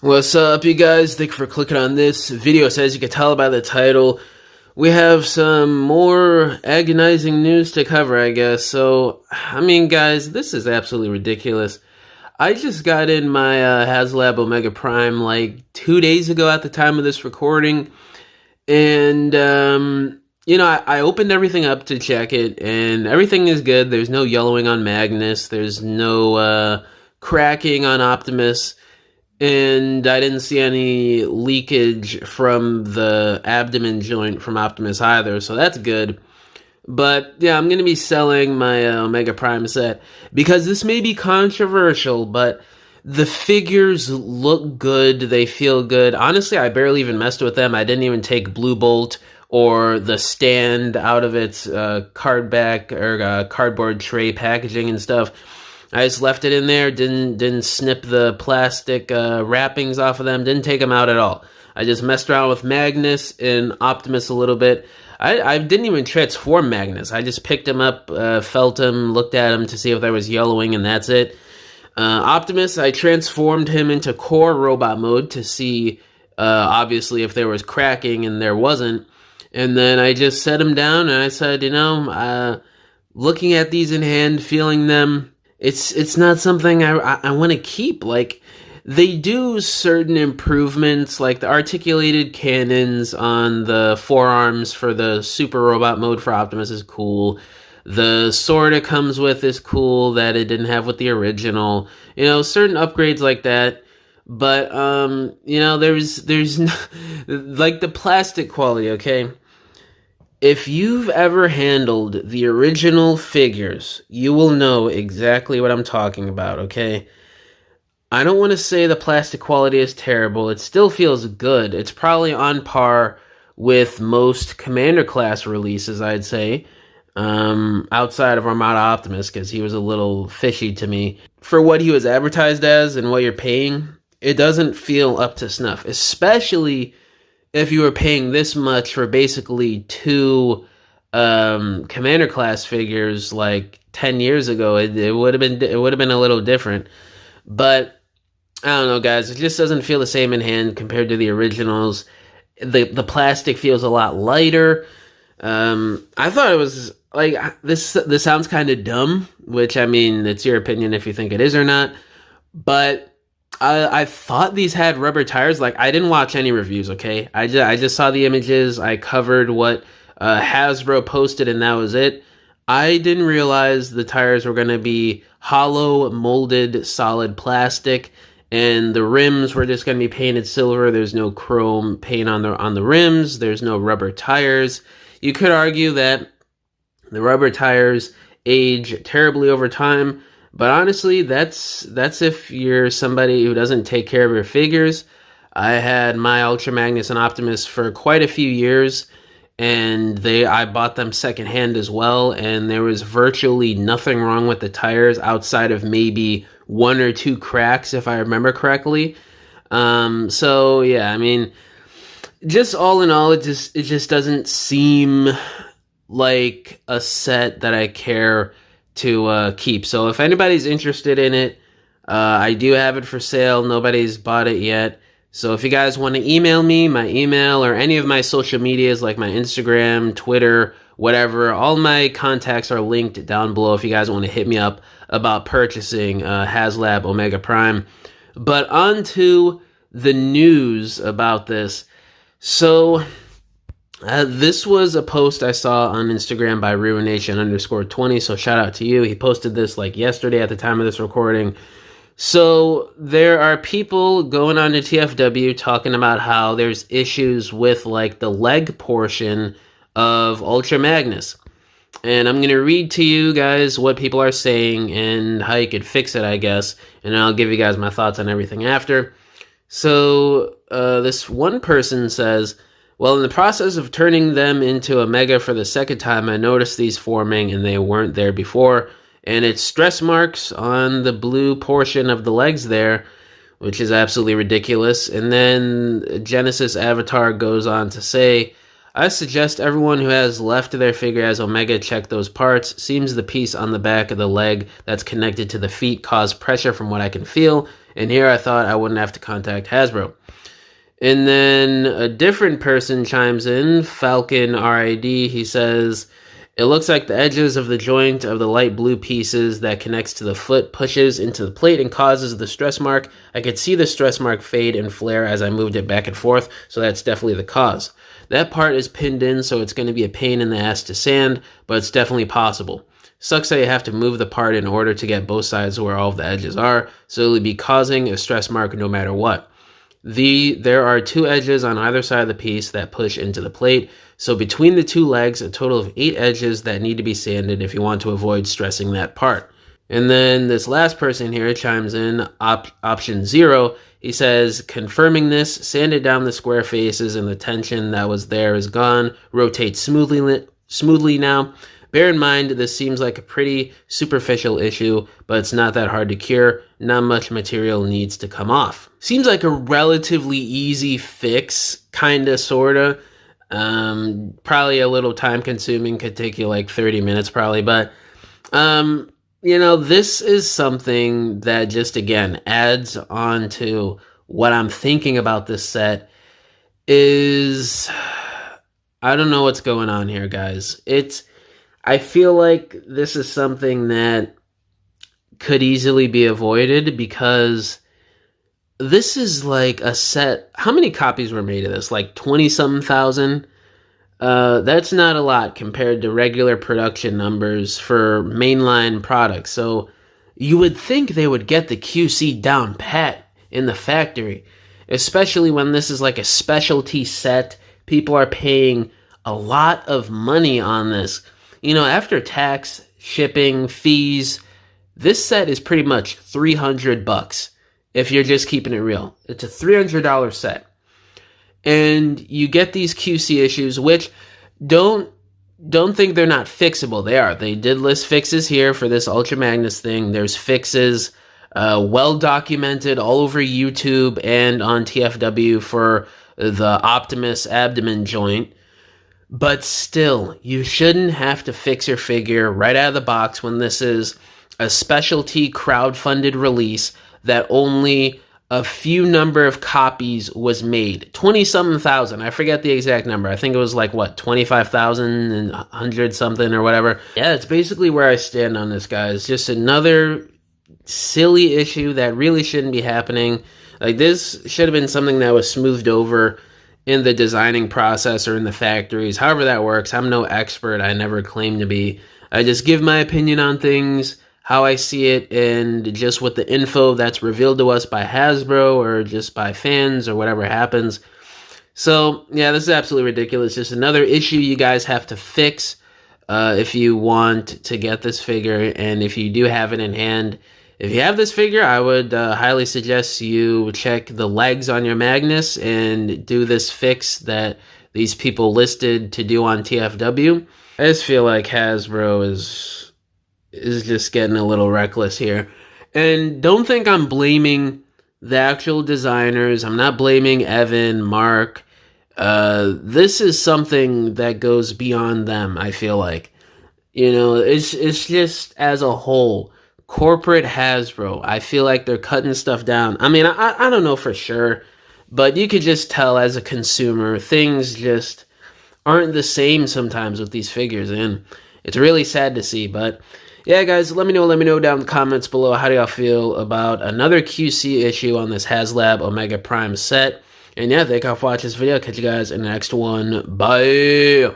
What's up, you guys? Thank you for clicking on this video. So as you can tell by the title, we have some more agonizing news to cover, I guess. So, I mean, guys, this is absolutely ridiculous. I just got in my Haslab Omega Prime like 2 days ago at the time of this recording. And, I opened everything up to check it, and everything is good. There's no yellowing on Magnus. There's no cracking on Optimus. And I didn't see any leakage from the abdomen joint from Optimus either, so that's good. But yeah, I'm going to be selling my Omega Prime set because this may be controversial, but the figures look good, they feel good. Honestly, I barely even messed with them. I didn't even take Blue Bolt or the stand out of its cardboard tray packaging and stuff. I just left it in there, didn't snip the plastic wrappings off of them, didn't take them out at all. I just messed around with Magnus and Optimus a little bit. I didn't even transform Magnus. I just picked him up, felt him, looked at him to see if there was yellowing, and that's it. Optimus, I transformed him into core robot mode to see, obviously, if there was cracking, and there wasn't. And then I just set him down, and I said, looking at these in hand, feeling them, it's not something I want to keep. Like, they do certain improvements, like the articulated cannons on the forearms for the super robot mode for Optimus is cool. The sword it comes with is cool that it didn't have with the original. Certain upgrades like that. But, there's like the plastic quality, okay? If you've ever handled the original figures, you will know exactly what I'm talking about, okay? I don't want to say the plastic quality is terrible. It still feels good. It's probably on par with most Commander class releases, I'd say, outside of Armada Optimus, because he was a little fishy to me. For what he was advertised as and what you're paying, it doesn't feel up to snuff, especially if you were paying this much for basically two Commander class figures like 10 years ago. It would have been a little different. But I don't know, guys, it just doesn't feel the same in hand compared to the originals. The plastic feels a lot lighter. I thought it was like this sounds kind of dumb, which, I mean, it's your opinion if you think it is or not. But I thought these had rubber tires. Like, I didn't watch any reviews, okay? I just saw the images. I covered what Hasbro posted, and that was it. I didn't realize the tires were going to be hollow, molded, solid plastic, and the rims were just going to be painted silver. There's no chrome paint on the rims. There's no rubber tires. You could argue that the rubber tires age terribly over time. But honestly, that's if you're somebody who doesn't take care of your figures. I had my Ultra Magnus and Optimus for quite a few years, and I bought them secondhand as well, and there was virtually nothing wrong with the tires outside of maybe one or two cracks, if I remember correctly. So yeah, I mean, just all in all, it just doesn't seem like a set that I care to keep. So if anybody's interested in it, I do have it for sale. Nobody's bought it yet. So if you guys want to email me, my email or any of my social medias like my Instagram, Twitter, whatever, all my contacts are linked down below if you guys want to hit me up about purchasing Haslab Omega Prime. But on to the news about this. So this was a post I saw on Instagram by Ruination_20, so shout out to you. He posted this like yesterday at the time of this recording. So there are people going on to TFW talking about how there's issues with like the leg portion of Ultra Magnus. And I'm going to read to you guys what people are saying and how you could fix it, I guess. And I'll give you guys my thoughts on everything after. So this one person says, well, in the process of turning them into a Mega for the second time, I noticed these forming and they weren't there before. And it's stress marks on the blue portion of the legs there, which is absolutely ridiculous. And then Genesis Avatar goes on to say, I suggest everyone who has left their figure as Omega check those parts. Seems the piece on the back of the leg that's connected to the feet caused pressure from what I can feel. And here I thought I wouldn't have to contact Hasbro. And then a different person chimes in, Falcon RID. He says, it looks like the edges of the joint of the light blue pieces that connects to the foot pushes into the plate and causes the stress mark. I could see the stress mark fade and flare as I moved it back and forth, so that's definitely the cause. That part is pinned in, so it's going to be a pain in the ass to sand, but it's definitely possible. Sucks that you have to move the part in order to get both sides where all of the edges are, so it'll be causing a stress mark no matter what. There are 2 edges on either side of the piece that push into the plate, so between the 2 legs, a total of 8 edges that need to be sanded if you want to avoid stressing that part. And then this last person here chimes in, option 0. He says, confirming this, sanded down the square faces and the tension that was there is gone, rotate smoothly now. Bear in mind, this seems like a pretty superficial issue, but it's not that hard to cure. Not much material needs to come off. Seems like a relatively easy fix, kinda, sorta. Probably a little time consuming, could take you like 30 minutes probably, but, you know, this is something that just, again, adds on to what I'm thinking about this set is, I don't know what's going on here, guys. I feel like this is something that could easily be avoided because this is like a set. How many copies were made of this? Like 20-something thousand? That's not a lot compared to regular production numbers for mainline products. So you would think they would get the QC down pat in the factory, especially when this is like a specialty set. People are paying a lot of money on this. You know, after tax, shipping, fees, this set is pretty much $300 if you're just keeping it real. It's a $300 set. And you get these QC issues, which don't think they're not fixable. They are. They did list fixes here for this Ultra Magnus thing. There's fixes well documented all over YouTube and on TFW for the Optimus abdomen joint. But still, you shouldn't have to fix your figure right out of the box when this is a specialty crowd-funded release that only a few number of copies was made. 20-something thousand. I forget the exact number. I think it was like, what, 25,000 and 100-something or whatever. Yeah, it's basically where I stand on this, guys. Just another silly issue that really shouldn't be happening. Like, this should have been something that was smoothed over in the designing process or in the factories, however that works. I'm no expert. I never claim to be. I just give my opinion on things, how I see it, and just with the info that's revealed to us by Hasbro or just by fans or whatever happens. So, yeah, this is absolutely ridiculous. Just another issue you guys have to fix if you want to get this figure, and if you do have it in hand. If you have this figure, I would highly suggest you check the legs on your Magnus and do this fix that these people listed to do on TFW. I just feel like Hasbro is just getting a little reckless here. And don't think I'm blaming the actual designers. I'm not blaming Evan, Mark. This is something that goes beyond them, I feel like. You know, it's just as a whole. Corporate Hasbro, I feel like they're cutting stuff down. I mean, I don't know for sure, but you could just tell as a consumer, things just aren't the same sometimes with these figures, and it's really sad to see. But yeah, guys, let me know down in the comments below, how do y'all feel about another QC issue on this Haslab Omega Prime set. And yeah, thank y'all for watching this video. Catch you guys in the next one. Bye!